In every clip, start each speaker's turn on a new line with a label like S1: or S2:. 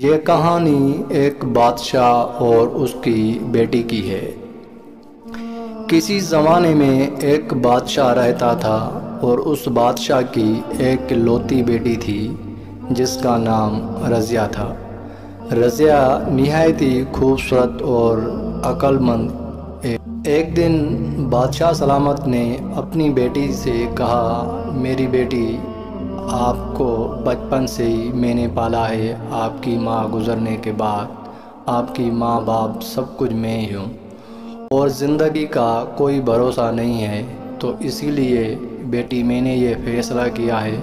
S1: یہ کہانی ایک بادشاہ اور اس کی بیٹی کی ہے۔ کسی زمانے میں ایک بادشاہ رہتا تھا اور اس بادشاہ کی ایک لوتی بیٹی تھی جس کا نام رضیہ تھا۔ رضیہ نہایت ہی خوبصورت اور عقل مند ایک دن بادشاہ سلامت نے اپنی بیٹی سے کہا، میری بیٹی، آپ کو بچپن سے ہی میں نے پالا ہے۔ آپ کی ماں گزرنے کے بعد آپ کی ماں باپ سب کچھ میں ہی ہوں اور زندگی کا کوئی بھروسہ نہیں ہے، تو اسی لیے بیٹی میں نے یہ فیصلہ کیا ہے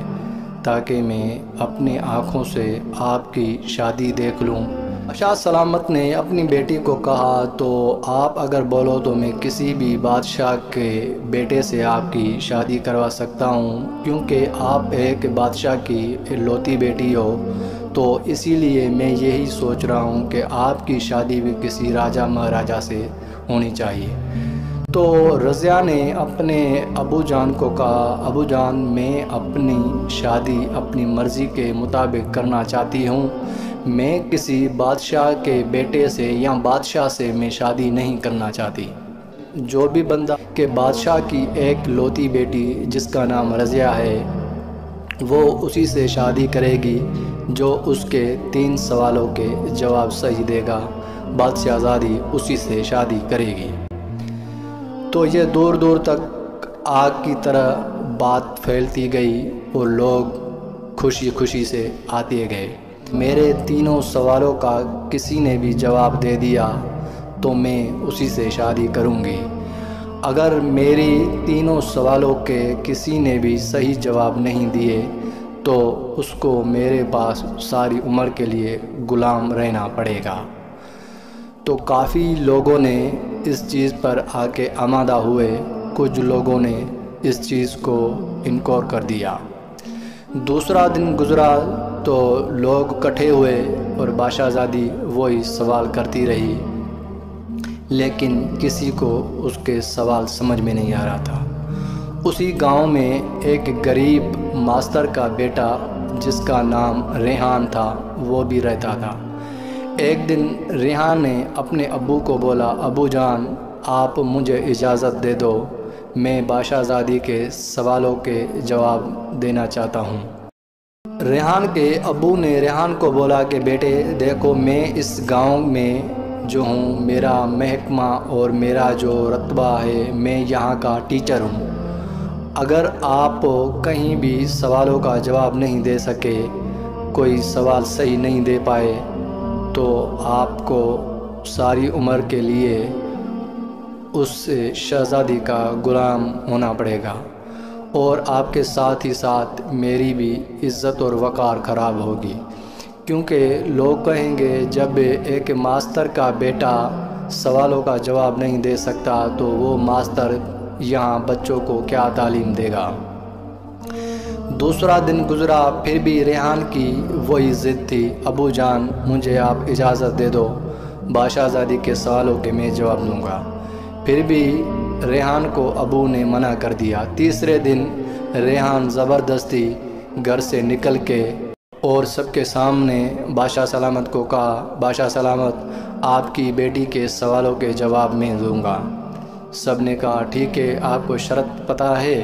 S1: تاکہ میں اپنی آنکھوں سے آپ کی شادی دیکھ لوں۔ بادشاہ سلامت نے اپنی بیٹی کو کہا، تو آپ اگر بولو تو میں کسی بھی بادشاہ کے بیٹے سے آپ کی شادی کروا سکتا ہوں، کیونکہ آپ ایک بادشاہ کی لوتی بیٹی ہو، تو اسی لیے میں یہی سوچ رہا ہوں کہ آپ کی شادی بھی کسی راجا مہاراجا سے ہونی چاہیے۔ تو رضیہ نے اپنے ابو جان کو کہا، ابو جان، میں اپنی شادی اپنی مرضی کے مطابق کرنا چاہتی ہوں، میں کسی بادشاہ کے بیٹے سے یا بادشاہ سے میں شادی نہیں کرنا چاہتی۔ جو بھی بندہ کہ بادشاہ کی ایک لوتی بیٹی جس کا نام رضیہ ہے، وہ اسی سے شادی کرے گی جو اس کے 3 سوالوں کے جواب صحیح دے گا، بادشاہ زادی اسی سے شادی کرے گی۔ تو یہ دور دور تک آگ کی طرح بات پھیلتی گئی اور لوگ خوشی خوشی سے آتے گئے۔ میرے 3 سوالوں کا کسی نے بھی جواب دے دیا تو میں اسی سے شادی کروں گی، اگر میری 3 سوالوں کے کسی نے بھی صحیح جواب نہیں دیے تو اس کو میرے پاس ساری عمر کے لیے غلام رہنا پڑے گا۔ تو کافی لوگوں نے اس چیز پر آ کے آمادہ ہوئے، کچھ لوگوں نے اس چیز کو انکار کر دیا۔ دوسرا دن گزرا تو لوگ اکٹھے ہوئے اور بادشاہ زادی وہی سوال کرتی رہی، لیکن کسی کو اس کے سوال سمجھ میں نہیں آ رہا تھا۔ اسی گاؤں میں ایک غریب ماسٹر کا بیٹا جس کا نام ریحان تھا وہ بھی رہتا تھا۔ ایک دن ریحان نے اپنے ابو کو بولا، ابو جان، آپ مجھے اجازت دے دو، میں بادشاہ زادی کے سوالوں کے جواب دینا چاہتا ہوں۔ ریحان کے ابو نے ریحان کو بولا کہ بیٹے دیکھو، میں اس گاؤں میں جو ہوں، میرا محکمہ اور میرا جو رتبہ ہے، میں یہاں کا ٹیچر ہوں، اگر آپ کہیں بھی سوالوں کا جواب نہیں دے سکے، کوئی سوال صحیح نہیں دے پائے، تو آپ کو ساری عمر کے لیے اس شہزادی کا غلام ہونا پڑے گا، اور آپ کے ساتھ ہی ساتھ میری بھی عزت اور وقار خراب ہوگی، کیونکہ لوگ کہیں گے جب ایک ماسٹر کا بیٹا سوالوں کا جواب نہیں دے سکتا تو وہ ماسٹر یہاں بچوں کو کیا تعلیم دے گا۔ دوسرا دن گزرا، پھر بھی ریحان کی وہی ضد تھی، ابو جان مجھے آپ اجازت دے دو، بادشاہ زادی کے سوالوں کے میں جواب دوں گا۔ پھر بھی ریحان کو ابو نے منع کر دیا۔ تیسرے دن ریحان زبردستی گھر سے نکل کے اور سب کے سامنے بادشاہ سلامت کو کہا، بادشاہ سلامت، آپ کی بیٹی کے سوالوں کے جواب میں دوں گا۔ سب نے کہا ٹھیک ہے، آپ کو شرط پتہ ہے؟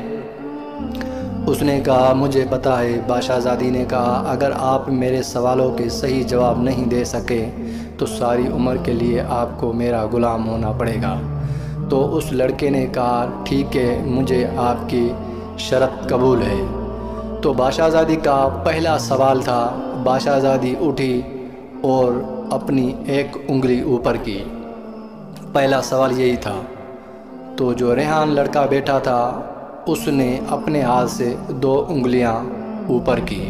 S1: اس نے کہا مجھے پتہ ہے۔ بادشاہ زادی نے کہا اگر آپ میرے سوالوں کے صحیح جواب نہیں دے سکے تو ساری عمر کے لیے آپ کو میرا غلام ہونا پڑے گا۔ تو اس لڑکے نے کہا ٹھیک ہے، مجھے آپ کی شرط قبول ہے۔ تو بادشاہ زادی کا پہلا سوال تھا، بادشاہ زادی اٹھی اور اپنی ایک انگلی اوپر کی، پہلا سوال یہی تھا۔ تو جو ریحان لڑکا بیٹھا تھا اس نے اپنے ہاتھ سے 2 انگلیاں اوپر کی،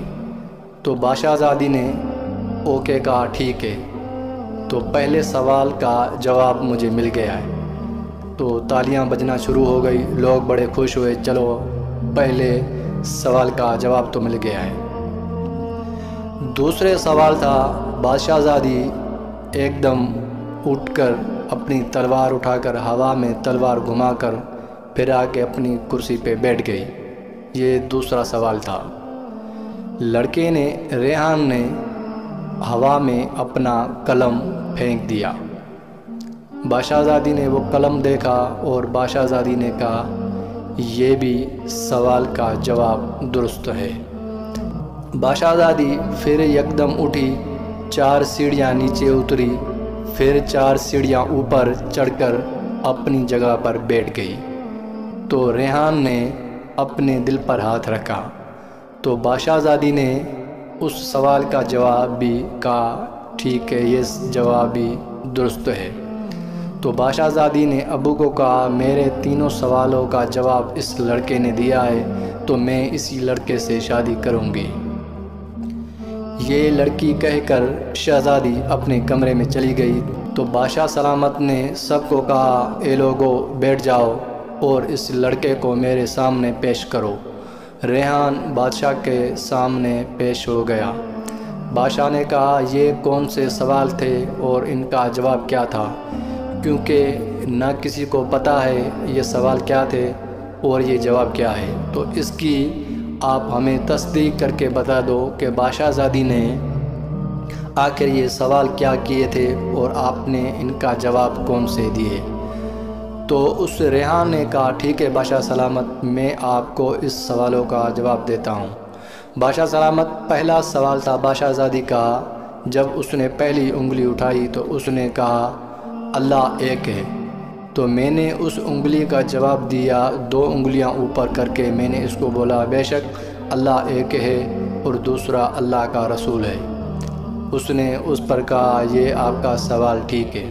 S1: تو بادشاہ زادی نے اوکے کہا ٹھیک ہے، تو پہلے سوال کا جواب مجھے مل گیا ہے۔ تو تالیاں بجنا شروع ہو گئی، لوگ بڑے خوش ہوئے، چلو پہلے سوال کا جواب تو مل گیا ہے۔ دوسرے سوال تھا، بادشاہ زادی ایک دم اٹھ کر اپنی تلوار اٹھا کر ہوا میں تلوار گھما کر پھر آ کے اپنی کرسی پہ بیٹھ گئی۔ یہ دوسرا سوال تھا۔ لڑکے نے ریحان نے ہوا میں اپنا قلم پھینک دیا۔ بادشاہ زادی نے وہ قلم دیکھا اور بادشاہ زادی نے کہا یہ بھی سوال کا جواب درست ہے۔ بادشاہ زادی پھر یکدم اٹھی، 4 سیڑھیاں نیچے اتری، پھر 4 سیڑھیاں اوپر چڑھ کر اپنی جگہ پر بیٹھ گئی۔ تو ریحان نے اپنے دل پر ہاتھ رکھا، تو بادشاہ زادی نے اس سوال کا جواب بھی کہا ٹھیک ہے، یہ جواب بھی درست ہے۔ تو بادشاہ زادی نے ابو کو کہا میرے تینوں سوالوں کا جواب اس لڑکے نے دیا ہے تو میں اسی لڑکے سے شادی کروں گی۔ یہ لڑکی کہہ کر شہزادی اپنے کمرے میں چلی گئی۔ تو بادشاہ سلامت نے سب کو کہا اے لوگو بیٹھ جاؤ اور اس لڑکے کو میرے سامنے پیش کرو۔ ریحان بادشاہ کے سامنے پیش ہو گیا۔ بادشاہ نے کہا یہ کون سے سوال تھے اور ان کا جواب کیا تھا، کیونکہ نہ کسی کو پتہ ہے یہ سوال کیا تھے اور یہ جواب کیا ہے، تو اس کی آپ ہمیں تصدیق کر کے بتا دو کہ بادشاہ زادی نے آخر یہ سوال کیا کیے تھے اور آپ نے ان کا جواب کون سے دیے۔ تو اس ریحان نے کہا ٹھیک ہے بادشاہ سلامت، میں آپ کو اس سوالوں کا جواب دیتا ہوں۔ بادشاہ سلامت پہلا سوال تھا بادشاہ زادی کا۔ جب اس نے پہلی انگلی اٹھائی تو اس نے کہا اللہ ایک ہے، تو میں نے اس انگلی کا جواب دیا 2 انگلیاں اوپر کر کے، میں نے اس کو بولا بے شک اللہ ایک ہے اور دوسرا اللہ کا رسول ہے۔ اس نے اس پر کہا یہ آپ کا سوال ٹھیک ہے۔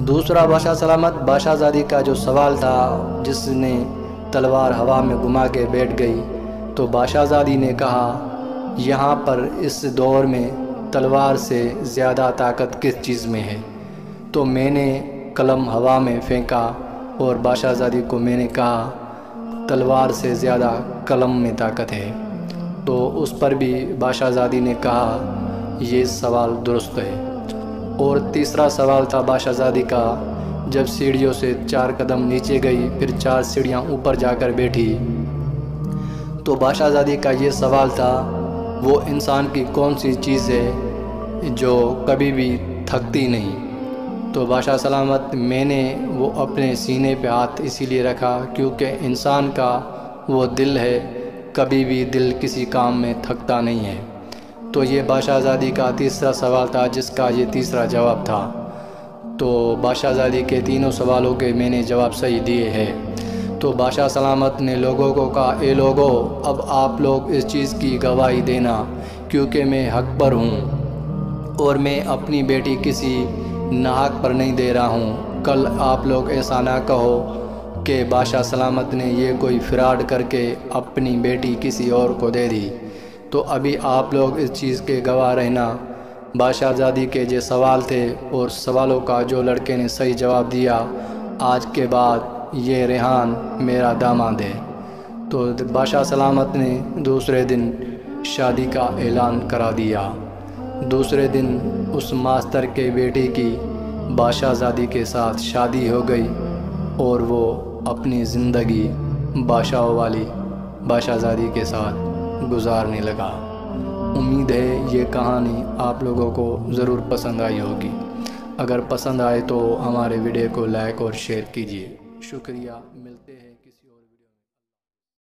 S1: دوسرا بادشاہ سلامت بادشاہ زادی کا جو سوال تھا جس نے تلوار ہوا میں گھما کے بیٹھ گئی، تو بادشاہ زادی نے کہا یہاں پر اس دور میں تلوار سے زیادہ طاقت کس چیز میں ہے؟ تو میں نے قلم ہوا میں پھینکا اور بادشاہ زادی کو میں نے کہا تلوار سے زیادہ قلم میں طاقت ہے۔ تو اس پر بھی بادشاہ زادی نے کہا یہ سوال درست ہے۔ اور تیسرا سوال تھا بادشاہ زادی کا، جب سیڑھیوں سے 4 قدم نیچے گئی پھر 4 سیڑھیاں اوپر جا کر بیٹھی، تو بادشاہ زادی کا یہ سوال تھا وہ انسان کی کون سی چیز ہے جو کبھی بھی تھکتی نہیں؟ تو بادشاہ سلامت میں نے وہ اپنے سینے پہ ہاتھ اسی لیے رکھا کیونکہ انسان کا وہ دل ہے، کبھی بھی دل کسی کام میں تھکتا نہیں ہے۔ تو یہ بادشاہ زادی کا تیسرا سوال تھا جس کا یہ تیسرا جواب تھا۔ تو بادشاہ زادی کے تینوں سوالوں کے میں نے جواب صحیح دیے ہیں۔ تو بادشاہ سلامت نے لوگوں کو کہا اے لوگو اب آپ لوگ اس چیز کی گواہی دینا کیونکہ میں حق پر ہوں اور میں اپنی بیٹی کسی ناحق پر نہیں دے رہا ہوں۔ کل آپ لوگ ایسا نہ کہو کہ بادشاہ سلامت نے یہ کوئی فراڈ کر کے اپنی بیٹی کسی اور کو دے دی۔ تو ابھی آپ لوگ اس چیز کے گواہ رہنا، بادشاہ زادی کے جو سوال تھے اور سوالوں کا جو لڑکے نے صحیح جواب دیا، آج کے بعد یہ ریحان میرا داماد ہے۔ تو بادشاہ سلامت نے دوسرے دن شادی کا اعلان کرا دیا۔ دوسرے دن اس ماسٹر کے بیٹی کی بادشاہ زادی کے ساتھ شادی ہو گئی اور وہ اپنی زندگی بادشاہوں والی بادشاہ زادی کے ساتھ گزارنے لگا۔ امید ہے یہ کہانی آپ لوگوں کو ضرور پسند آئی ہوگی۔ اگر پسند آئے تو ہمارے ویڈیو کو لائک اور شیئر کیجیے۔ شکریہ، ملتے ہیں۔